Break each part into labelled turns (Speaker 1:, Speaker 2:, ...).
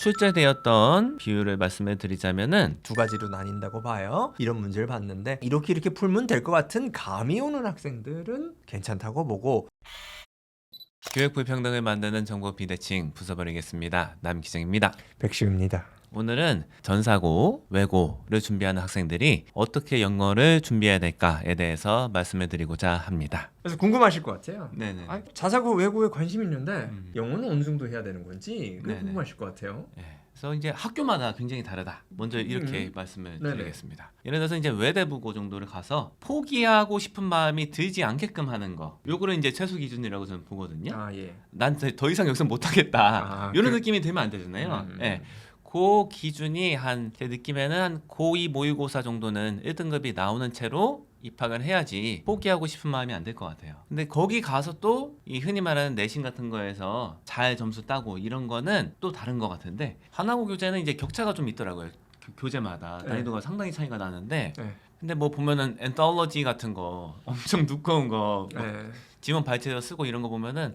Speaker 1: 출제되었던 비율을 말씀을 드리자면은
Speaker 2: 두 가지로 나뉜다고 봐요. 이런 문제를 봤는데 이렇게 풀면 될 것 같은 감이 오는 학생들은 괜찮다고 보고,
Speaker 1: 교육 불평등을 만드는 정보 비대칭 부숴버리겠습니다. 남기정입니다.
Speaker 2: 백시우입니다.
Speaker 1: 오늘은 전사고, 외고를 준비하는 학생들이 어떻게 영어를 준비해야 될까에 대해서 말씀을 드리고자 합니다.
Speaker 2: 그래서 궁금하실 것 같아요.
Speaker 1: 네네.
Speaker 2: 자사고 외고에 관심 있는데
Speaker 1: 음.
Speaker 2: 영어는 어느 정도 해야 되는 건지 그게
Speaker 1: 네네.
Speaker 2: 궁금하실 것 같아요.
Speaker 1: 그래서 이제 학교마다 굉장히 다르다. 먼저 이렇게 말씀을
Speaker 2: 네네.
Speaker 1: 드리겠습니다. 예를 들어서 이제 외대부고 정도를 가서 포기하고 싶은 마음이 들지 않게끔 하는 거. 요거를 이제 최소 기준이라고 저는 보거든요.
Speaker 2: 예.
Speaker 1: 난 더 이상 여기서 못하겠다. 이런
Speaker 2: 그-
Speaker 1: 느낌이 들면 안 되잖아요. 그 기준이 제 느낌에는 한 고2 모의고사 정도는 1등급이 나오는 채로 입학을 해야지 포기하고 싶은 마음이 안 들 것 같아요. 근데 거기 가서 또 이 흔히 말하는 내신 같은 거에서 잘 점수 따고 이런 거는 또 다른 것 같은데, 하나고 교재는 이제 격차가 좀 있더라고요. 교재마다 난이도가 상당히 차이가 나는데, 근데 뭐 보면은 엔톨로지 같은 거 엄청 두꺼운 거 지문 발췌서 쓰고 이런 거 보면은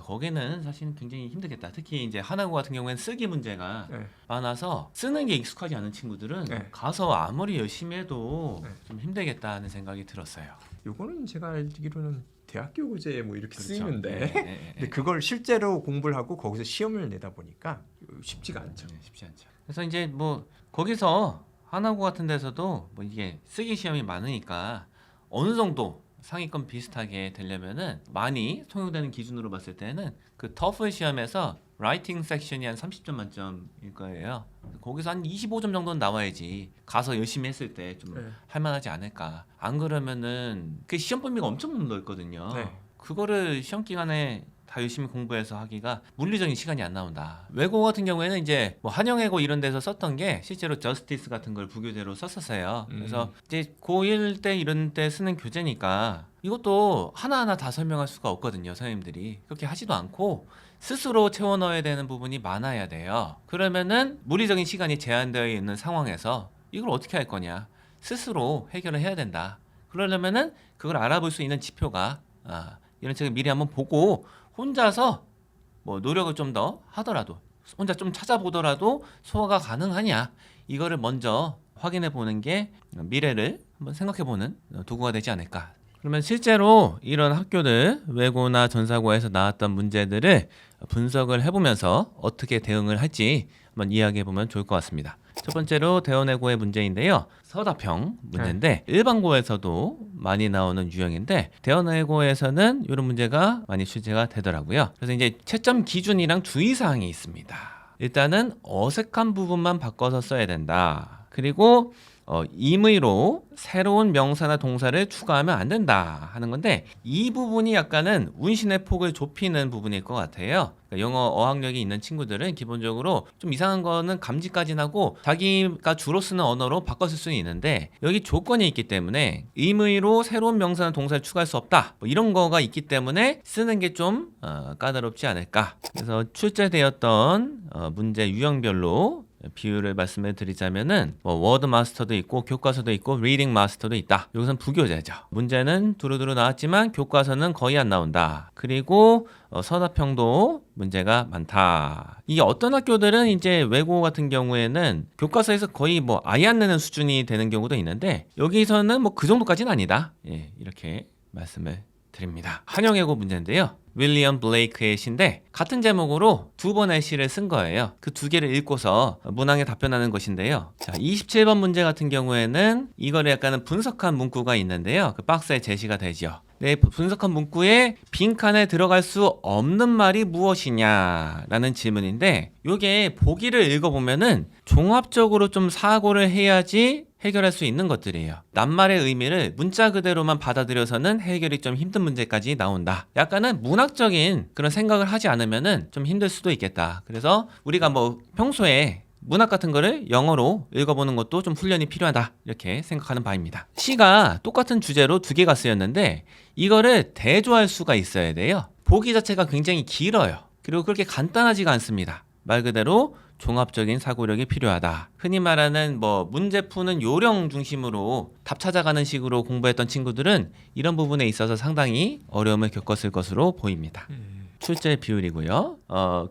Speaker 1: 거기는 사실 굉장히 힘들겠다. 특히 이제 하나고 같은 경우에는 쓰기 문제가 많아서 쓰는 게 익숙하지 않은 친구들은 가서 아무리 열심히 해도 좀 힘들겠다는 생각이 들었어요.
Speaker 2: 요거는 제가 알기로는 대학교 교재에 뭐 이렇게
Speaker 1: 그렇죠.
Speaker 2: 쓰이는데 근데 그걸 실제로 공부를 하고 거기서 시험을 내다 보니까 쉽지가 않죠.
Speaker 1: 쉽지 않죠. 그래서 이제 뭐 거기서 하나고 같은 데서도 뭐 이게 쓰기 시험이 많으니까 어느 정도 상위권 비슷하게 되려면은 많이 통용되는 기준으로 봤을 때는 그 터플 시험에서 라이팅 섹션이 한 30점 만점일 거예요. 거기서 한 25점 정도는 나와야지 가서 열심히 했을 때 좀 할만하지 않을까. 안 그러면은 그 시험 범위가 엄청 넓거든요. 그거를 시험 기간에 다 열심히 공부해서 하기가 물리적인 시간이 안 나온다. 외고 같은 경우에는 이제 뭐 한영외고 이런 데서 썼던 게 실제로 저스티스 같은 걸 부교재로 썼었어요. 그래서 이제 고1 때 이런 때 쓰는 교재니까 이것도 하나하나 다 설명할 수가 없거든요. 선생님들이 그렇게 하지도 않고 스스로 채워 넣어야 되는 부분이 많아야 돼요. 그러면은 물리적인 시간이 제한되어 있는 상황에서 이걸 어떻게 할 거냐, 스스로 해결을 해야 된다. 그러려면은 그걸 알아볼 수 있는 지표가 이런 책을 미리 한번 보고 혼자서 뭐 노력을 좀 더 하더라도, 혼자 좀 찾아보더라도 소화가 가능하냐, 이거를 먼저 확인해 보는 게 미래를 한번 생각해 보는 도구가 되지 않을까. 그러면 실제로 이런 학교들 외고나 전사고에서 나왔던 문제들을 분석을 해보면서 어떻게 대응을 할지 한번 이야기해 보면 좋을 것 같습니다. 첫 번째로 대원외고의 문제인데요. 서답형 문제인데 일반고에서도 많이 나오는 유형인데 대원외고에서는 이런 문제가 많이 출제가 되더라고요. 그래서 이제 채점 기준이랑 주의사항이 있습니다. 일단은 어색한 부분만 바꿔서 써야 된다. 그리고 임의로 새로운 명사나 동사를 추가하면 안 된다 하는 건데, 이 부분이 약간은 운신의 폭을 좁히는 부분일 것 같아요. 그러니까 영어 어학력이 있는 친구들은 기본적으로 좀 이상한 거는 감지까지는 하고 자기가 주로 쓰는 언어로 바꿔 쓸 수는 있는데, 여기 조건이 있기 때문에 임의로 새로운 명사나 동사를 추가할 수 없다, 뭐 이런 거가 있기 때문에 쓰는 게 좀 까다롭지 않을까. 그래서 출제되었던 문제 유형별로 비율을 말씀을 드리자면은 뭐 워드 마스터도 있고 교과서도 있고 리딩 마스터도 있다. 여기서는 부교재죠. 문제는 두루두루 나왔지만 교과서는 거의 안 나온다. 그리고 서답형도 문제가 많다. 이게 어떤 학교들은 이제 외고 같은 경우에는 교과서에서 거의 뭐 아예 안 내는 수준이 되는 경우도 있는데, 여기서는 뭐 그 정도까지는 아니다. 이렇게 말씀을 드립니다. 한영외고 문제인데요. 윌리엄 블레이크의 시인데 같은 제목으로 두 번의 시를 쓴 거예요. 그 두 개를 읽고서 문항에 답변하는 것인데요. 자, 27번 문제 같은 경우에는 이거를 약간은 분석한 문구가 있는데요. 그 박스에 제시가 되죠. 네, 분석한 문구에 빈칸에 들어갈 수 없는 말이 무엇이냐라는 질문인데, 요게 보기를 읽어보면은 종합적으로 좀 사고를 해야지 해결할 수 있는 것들이에요. 낱말의 의미를 문자 그대로만 받아들여서는 해결이 좀 힘든 문제까지 나온다. 약간은 문학적인 그런 생각을 하지 않으면은 좀 힘들 수도 있겠다. 그래서 우리가 뭐 평소에 문학 같은 거를 영어로 읽어보는 것도 좀 훈련이 필요하다, 이렇게 생각하는 바입니다. 시가 똑같은 주제로 두 개가 쓰였는데 이거를 대조할 수가 있어야 돼요. 보기 자체가 굉장히 길어요. 그리고 그렇게 간단하지가 않습니다. 말 그대로 종합적인 사고력이 필요하다. 흔히 말하는 뭐 문제 푸는 요령 중심으로 답 찾아가는 식으로 공부했던 친구들은 이런 부분에 있어서 상당히 어려움을 겪었을 것으로 보입니다. 출제 비율이고요.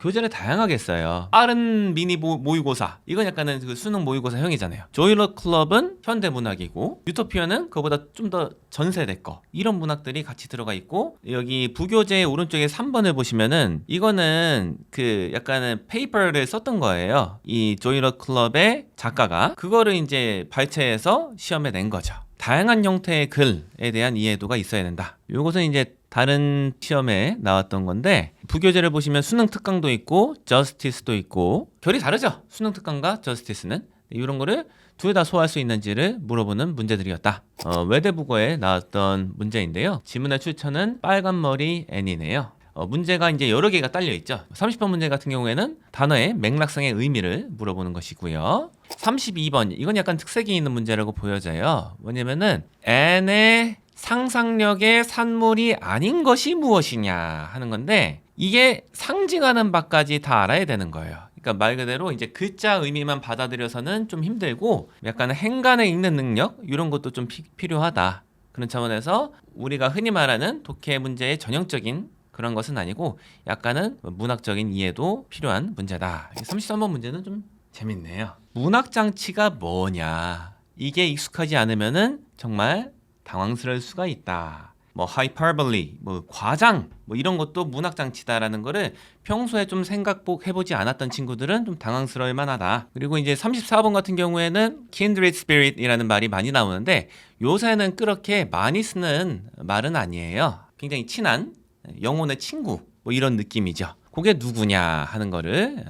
Speaker 1: 교재를 다양하게 써요. 빠른 미니 모의고사 이건 약간은 그 수능 모의고사형이잖아요. 조이러 클럽은 현대 문학이고 유토피아는 그거보다 좀 더 전세대 거 이런 문학들이 같이 들어가 있고 여기 부교재 오른쪽에 3번을 보시면은 이거는 그 약간은 페이퍼를 썼던 거예요. 이 조이러 클럽의 작가가 그거를 이제 발췌해서 시험에 낸 거죠. 다양한 형태의 글에 대한 이해도가 있어야 된다. 이것은 이제 다른 시험에 나왔던 건데 부교재를 보시면 수능 특강도 있고 저스티스도 있고 결이 다르죠. 수능 특강과 저스티스는 이런 거를 둘 다 소화할 수 있는지를 물어보는 문제들이었다. 외대국어에 나왔던 문제인데요. 지문의 출처는 빨간머리 애니네요. 문제가 이제 여러 개가 딸려 있죠. 30번 문제 같은 경우에는 단어의 맥락상의 의미를 물어보는 것이고요. 32번 이건 약간 특색이 있는 문제라고 보여져요. 뭐냐면은 N의 상상력의 산물이 아닌 것이 무엇이냐 하는 건데 이게 상징하는 바까지 다 알아야 되는 거예요. 그러니까 말 그대로 이제 글자 의미만 받아들여서는 좀 힘들고 약간 행간에 읽는 능력 이런 것도 좀 필요하다. 그런 차원에서 우리가 흔히 말하는 독해 문제의 전형적인 그런 것은 아니고 약간은 문학적인 이해도 필요한 문제다. 33번 문제는 좀 재밌네요. 문학장치가 뭐냐. 이게 익숙하지 않으면은 정말 당황스러울 수가 있다. 뭐 하이퍼볼리, 뭐 과장, 뭐 이런 것도 문학장치다라는 거를 평소에 좀 생각해보지 않았던 친구들은 좀 당황스러울 만하다. 그리고 이제 34번 같은 경우에는 kindred spirit이라는 말이 많이 나오는데 요새는 그렇게 많이 쓰는 말은 아니에요. 굉장히 친한 영혼의 친구 뭐 이런 느낌이죠. 그게 누구냐 하는 거를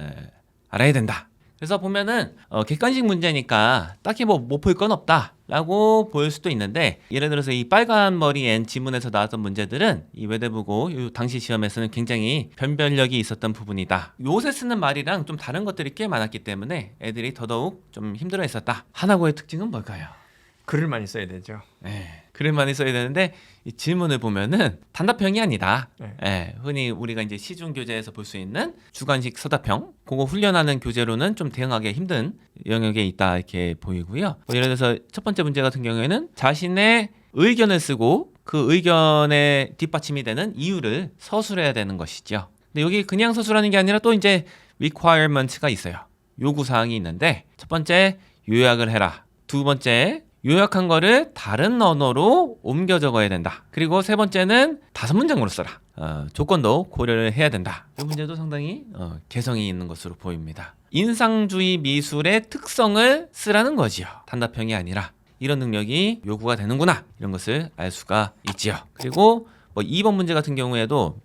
Speaker 1: 알아야 된다. 그래서 보면은 객관식 문제니까 딱히 뭐 못 풀 건 없다 라고 보일 수도 있는데 예를 들어서 이 빨간 머리 N 지문에서 나왔던 문제들은 이 외대부고 당시 시험에서는 굉장히 변별력이 있었던 부분이다. 요새 쓰는 말이랑 좀 다른 것들이 꽤 많았기 때문에 애들이 더더욱 좀 힘들어 했었다. 하나고의 특징은 뭘까요?
Speaker 2: 글을 많이 써야 되죠.
Speaker 1: 글을 많이 써야 되는데 이 질문을 보면은 단답형이 아니다.
Speaker 2: 네.
Speaker 1: 흔히 우리가 이제 시중 교재에서 볼 수 있는 주관식 서답형, 그거 훈련하는 교재로는 좀 대응하기 힘든 영역에 있다 이렇게 보이고요. 예를 들어서 첫 번째 문제 같은 경우에는 자신의 의견을 쓰고 그 의견에 뒷받침이 되는 이유를 서술해야 되는 것이죠. 근데 여기 그냥 서술하는 게 아니라 또 이제 requirement가 있어요. 요구 사항이 있는데 첫 번째 요약을 해라. 두 번째 요약한 거를 다른 언어로 옮겨 적어야 된다. 그리고 세 번째는 5문장으로 써라. 조건도 고려를 해야 된다. 이 문제도 상당히 개성이 있는 것으로 보입니다. 인상주의 미술의 특성을 쓰라는 거지요. 단답형이 아니라 이런 능력이 요구가 되는구나. 이런 것을 알 수가 있지요. 그리고 뭐 2번 문제 같은 경우에도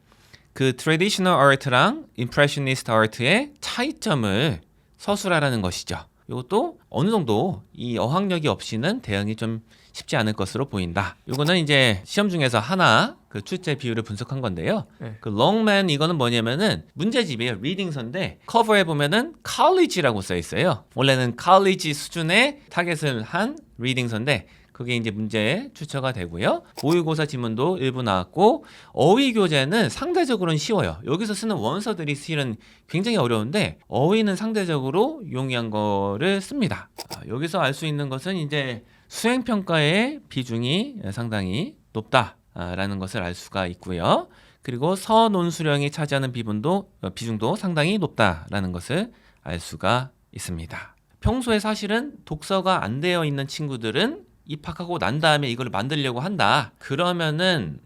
Speaker 1: 그 traditional art랑 impressionist art의 차이점을 서술하라는 것이죠. 이것도 어느 정도 이 어학력이 없이는 대응이 좀 쉽지 않을 것으로 보인다. 이거는 이제 시험 중에서 하나 그 출제 비율을 분석한 건데요. 그 롱맨 이거는 뭐냐면은 문제집이에요. 리딩서인데 커버에 보면은 college라고 써 있어요. 원래는 college 수준의 타겟을 한 리딩서인데 그게 이제 문제에 출처가 되고요. 모의고사 지문도 일부 나왔고 어휘 교재는 상대적으로는 쉬워요. 여기서 쓰는 원서들이 실은 굉장히 어려운데 어휘는 상대적으로 용이한 거를 씁니다. 여기서 알 수 있는 것은 이제 수행평가의 비중이 상당히 높다라는 것을 알 수가 있고요. 그리고 서논수령이 차지하는 비중도 상당히 높다라는 것을 알 수가 있습니다. 평소에 사실은 독서가 안 되어 있는 친구들은 입학하고 난 다음에 이걸 만들려고 한다. 그러면은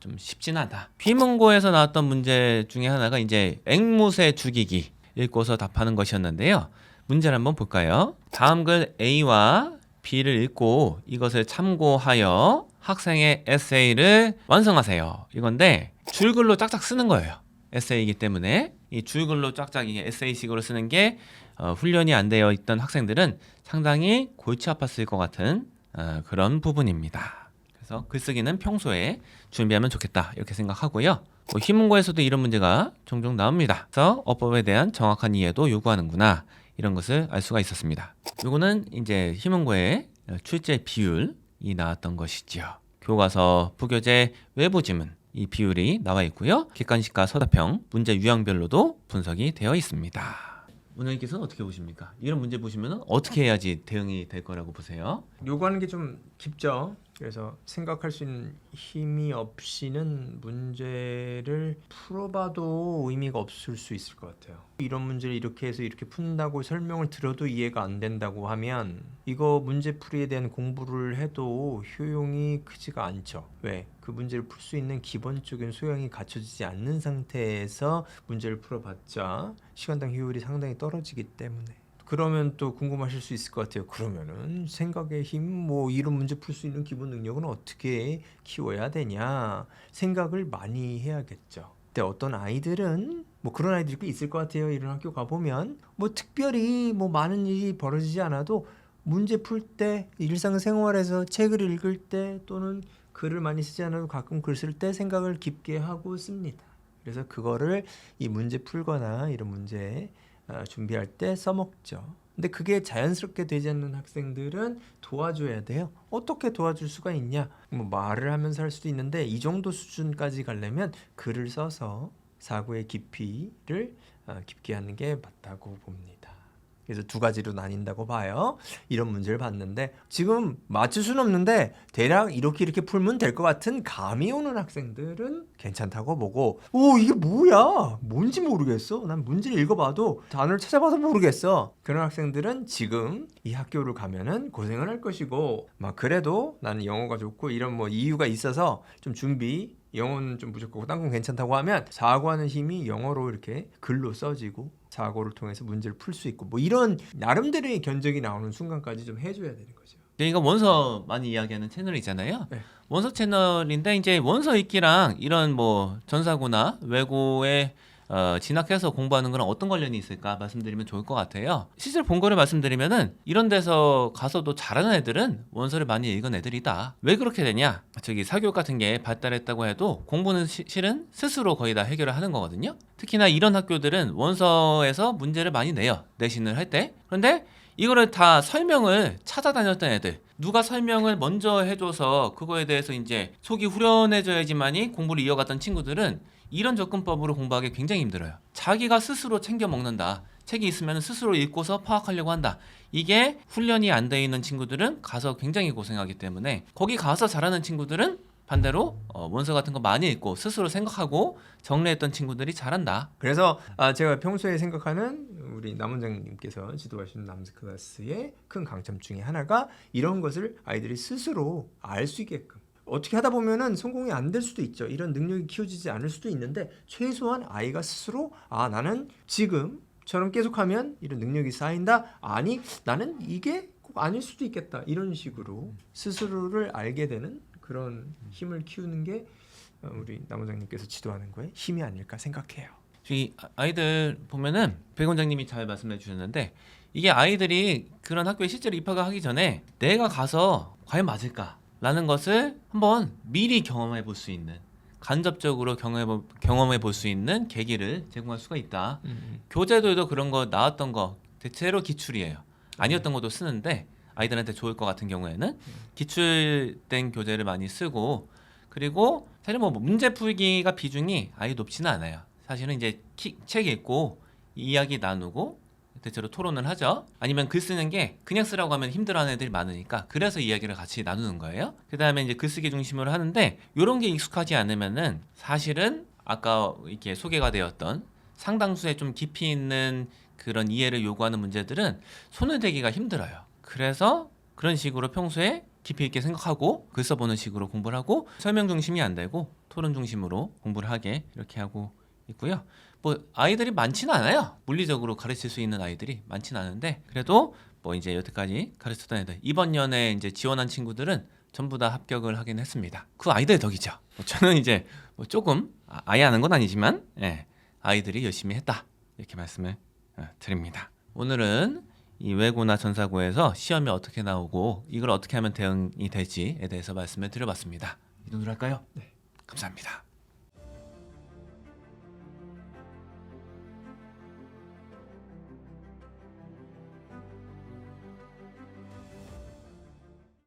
Speaker 1: 좀 쉽진 않다. 휘문고에서 나왔던 문제 중에 하나가 이제 앵무새 죽이기 읽고서 답하는 것이었는데요. 문제를 한번 볼까요? 다음 글 A와 B를 읽고 이것을 참고하여 학생의 에세이를 완성하세요. 이건데 줄글로 짝짝 쓰는 거예요. 에세이이기 때문에 이 줄글로 짝짝 이게 에세이식으로 쓰는 게 훈련이 안 되어 있던 학생들은 상당히 골치 아팠을 것 같은 그런 부분입니다. 그래서 글쓰기는 평소에 준비하면 좋겠다 이렇게 생각하고요. 휘문고에서도 이런 문제가 종종 나옵니다. 그래서 어법에 대한 정확한 이해도 요구하는구나 이런 것을 알 수가 있었습니다. 이거는 이제 휘문고의 출제 비율이 나왔던 것이지요. 교과서, 부교재, 외부 지문 이 비율이 나와 있고요. 객관식과 서답형 문제 유형별로도 분석이 되어 있습니다. 원장님께서는 어떻게 보십니까? 이런 문제 보시면 어떻게 해야지 대응이 될 거라고 보세요?
Speaker 2: 요구하는 게 좀 깊죠. 그래서 생각할 수 있는 힘이 없이는 문제를 풀어봐도 의미가 없을 수 있을 것 같아요. 이런 문제를 이렇게 해서 이렇게 푼다고 설명을 들어도 이해가 안 된다고 하면 이거 문제풀이에 대한 공부를 해도 효용이 크지가 않죠. 왜? 그 문제를 풀 수 있는 기본적인 소양이 갖춰지지 않는 상태에서 문제를 풀어봤자 시간당 효율이 상당히 떨어지기 때문에. 그러면 또 궁금하실 수 있을 것 같아요. 그러면은 생각의 힘, 뭐 이런 문제 풀 수 있는 기본 능력은 어떻게 키워야 되냐? 생각을 많이 해야겠죠. 근데 어떤 아이들은 뭐 그런 아이들이 꽤 있을 것 같아요. 이런 학교 가보면 뭐 특별히 뭐 많은 일이 벌어지지 않아도 문제 풀 때, 일상생활에서 책을 읽을 때 또는 글을 많이 쓰지 않아도 가끔 글 쓸 때 생각을 깊게 하고 씁니다. 그래서 그거를 이 문제 풀거나 이런 문제 준비할 때 써먹죠. 근데 그게 자연스럽게 되지 않는 학생들은 도와줘야 돼요. 어떻게 도와줄 수가 있냐? 뭐 말을 하면서 할 수도 있는데 이 정도 수준까지 가려면 글을 써서 사고의 깊이를 깊게 하는 게 맞다고 봅니다. 그래서 두 가지로 나뉜다고 봐요. 이런 문제를 봤는데 지금 맞출 수는 없는데 대략 이렇게 풀면 될 것 같은 감이 오는 학생들은 괜찮다고 보고, 오 이게 뭐야? 뭔지 모르겠어. 난 문제를 읽어봐도 단어를 찾아봐도 모르겠어. 그런 학생들은 지금 이 학교를 가면은 고생을 할 것이고, 막 그래도 나는 영어가 좋고 이런 뭐 이유가 있어서 좀 준비, 영어는 좀 부족하고 딴 건 괜찮다고 하면 사고하는 힘이 영어로 이렇게 글로 써지고 사고를 통해서 문제를 풀 수 있고 뭐 이런 나름대로의 견적이 나오는 순간까지 좀 해줘야 되는 거죠.
Speaker 1: 저희가 원서 많이 이야기하는 채널이잖아요.
Speaker 2: 네.
Speaker 1: 원서 채널인데 이제 원서 읽기랑 이런 뭐 전사고나 외고에 진학해서 공부하는 거랑 어떤 관련이 있을까 말씀드리면 좋을 것 같아요. 실제로 본 거를 말씀드리면은 이런 데서 가서도 잘하는 애들은 원서를 많이 읽은 애들이다. 왜 그렇게 되냐? 저기 사교육 같은 게 발달했다고 해도 공부는 실은 스스로 거의 다 해결을 하는 거거든요. 특히나 이런 학교들은 원서에서 문제를 많이 내요. 내신을 할 때. 그런데 이거를 다 설명을 찾아다녔던 애들, 누가 설명을 먼저 해줘서 그거에 대해서 이제 속이 후련해져야지만이 공부를 이어갔던 친구들은 이런 접근법으로 공부하기 굉장히 힘들어요. 자기가 스스로 챙겨 먹는다. 책이 있으면 스스로 읽고서 파악하려고 한다. 이게 훈련이 안 돼 있는 친구들은 가서 굉장히 고생하기 때문에 거기 가서 잘하는 친구들은 반대로 원서 같은 거 많이 읽고 스스로 생각하고 정리했던 친구들이 잘한다.
Speaker 2: 그래서 제가 평소에 생각하는 우리 남 원장님께서 지도하시는 남스 클래스의 큰 강점 중에 하나가 이런 것을 아이들이 스스로 알 수 있게끔, 어떻게 하다 보면은 성공이 안 될 수도 있죠. 이런 능력이 키워지지 않을 수도 있는데 최소한 아이가 스스로 나는 지금처럼 계속하면 이런 능력이 쌓인다. 아니 나는 이게 꼭 아닐 수도 있겠다. 이런 식으로 스스로를 알게 되는 그런 힘을 키우는 게 우리 남 원장님께서 지도하는 거에 힘이 아닐까 생각해요.
Speaker 1: 이 아이들 보면은 백 원장님이 잘 말씀해 주셨는데 이게 아이들이 그런 학교에 실제로 입학을 하기 전에 내가 가서 과연 맞을까? 라는 것을 한번 미리 경험해 볼 수 있는, 간접적으로 경험해 볼 수 있는 계기를 제공할 수가 있다. 교재들도 그런 거 나왔던 거 대체로 기출이에요. 아니었던 것도 쓰는데 아이들한테 좋을 것 같은 경우에는 기출된 교재를 많이 쓰고, 그리고 사실 뭐 문제 풀기가 비중이 아예 높지는 않아요. 사실은 이제 책 읽고 이야기 나누고 대체로 토론을 하죠. 아니면 글 쓰는 게 그냥 쓰라고 하면 힘들어하는 애들이 많으니까 그래서 이야기를 같이 나누는 거예요. 그 다음에 이제 글쓰기 중심으로 하는데 이런 게 익숙하지 않으면은 사실은 아까 이렇게 소개가 되었던 상당수의 좀 깊이 있는 그런 이해를 요구하는 문제들은 손을 대기가 힘들어요. 그래서 그런 식으로 평소에 깊이 있게 생각하고 글 써보는 식으로 공부를 하고 설명 중심이 안 되고 토론 중심으로 공부를 하게 이렇게 하고 있고요. 뭐 아이들이 많지는 않아요. 물리적으로 가르칠 수 있는 아이들이 많지는 않은데 그래도 뭐 이제 여태까지 가르쳤던 애들 이번 년에 이제 지원한 친구들은 전부 다 합격을 하긴 했습니다. 그 아이들의 덕이죠. 저는 이제 뭐 조금 아예 하는 건 아니지만 아이들이 열심히 했다 이렇게 말씀을 드립니다. 오늘은 이 외고나 전사고에서 시험이 어떻게 나오고 이걸 어떻게 하면 대응이 될지에 대해서 말씀을 드려봤습니다. 이 정도로 할까요?
Speaker 2: 네.
Speaker 1: 감사합니다.